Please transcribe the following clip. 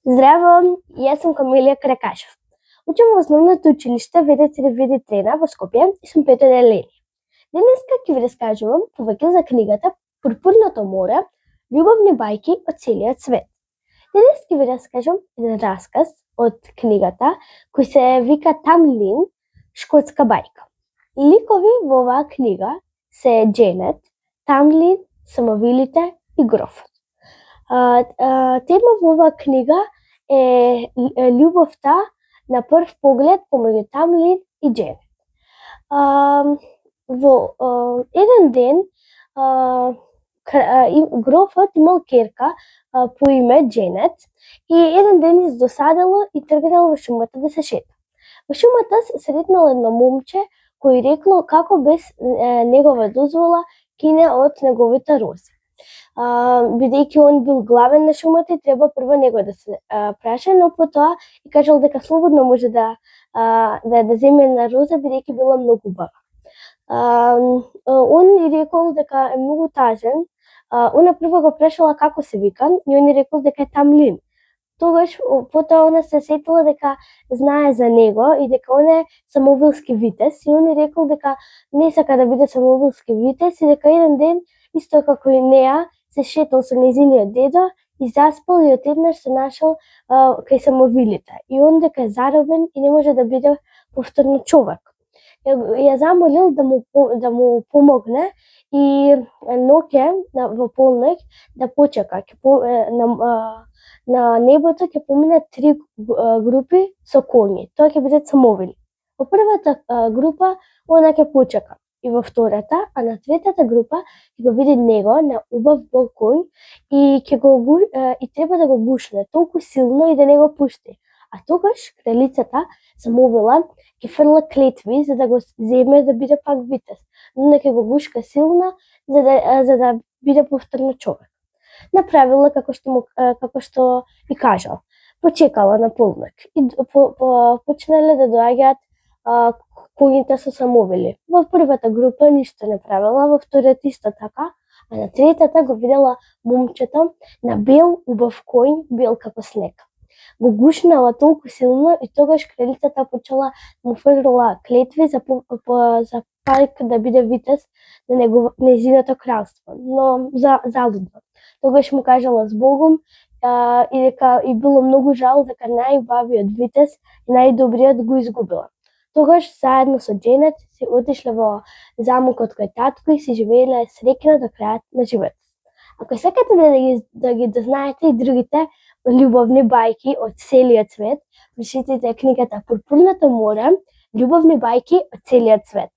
Здраво, јас сум Камилија Каракашев. Учам во основното училиште ВД3 во Скопје и сум пето одделение. Денеска ќе ви раскажувам повеќе за книгата Пурпурното море, љубовни бајки од целиот свет. Денес ќе ви раскажам еден расказ од книгата кој се вика Тамлин, шкотска бајка. Ликови во оваа книга се Дженет, Тамлин, самовилите и грофот. Тема во оваа книга е љубовта на прв поглед помеѓу Тамлин и Дженет. Во еден ден грофот имал ќерка по име Дженет и еден ден издосадало и тргнал во шумата да се шета. Во шумата сретнал едно момче кој рекло како без негова дозвола кине од неговите рози. Бидејќи он бил главен на шумата и треба прво него да се праша, но потоа и кажал дека слободно може да земе на роза бидејќи била многу убава. Он и рекол дека е многу тажен. Она прво го прашала како се викан и он и рекол дека е Тамлин. Тогаш потоа она се сетила дека знае за него и дека он е самовилски витез и он и рекол дека не сака да биде самовилски витез и дека еден ден исто како и неа се шетал со нејзиниот дедо и заспал и одеднаш се нашол кај самовилите. И он дека е заробен и не може да биде повторно човек. Ја замолил да му помогне и ноќе во полноќ да почека. На небото ќе поминат 3 групи со коњи. Тоа ќе бидат самовили. Во првата група она ќе почека. И во втората, а на третата група ќе го види него на убав бел коњ и и треба да го гушне толку силно и да не го пушти. А тогаш кралицата самовила ќе фрла клетви за да го земе да биде пак витез, но ќе го гушка силно за да биде повторно човек. Направила како што и кажал. Почекала на полноќ и почнале да доаѓаат коњите со самовили. Во првата група ништо не правила, во втората исто така, а на третата го видела момчето на бел убав коњ, бел како снег. Го гушнала толку силно и тогаш кралицата почела му фрла клетви за пак да биде витез на нејзиното кралство, но залудно. Тогаш му кажала збогум и дека и било многу жал дека најубавиот витез и најдобриот го изгубила. Тогаш заедно со Дженет се отишле во замокот кај татко и си живееле среќно до крајот на животот. Ако сакате да ги дознаете и другите љубовни бајки од целиот свет, прочитајте книгата Пурпурното море, љубовни бајки од целиот свет.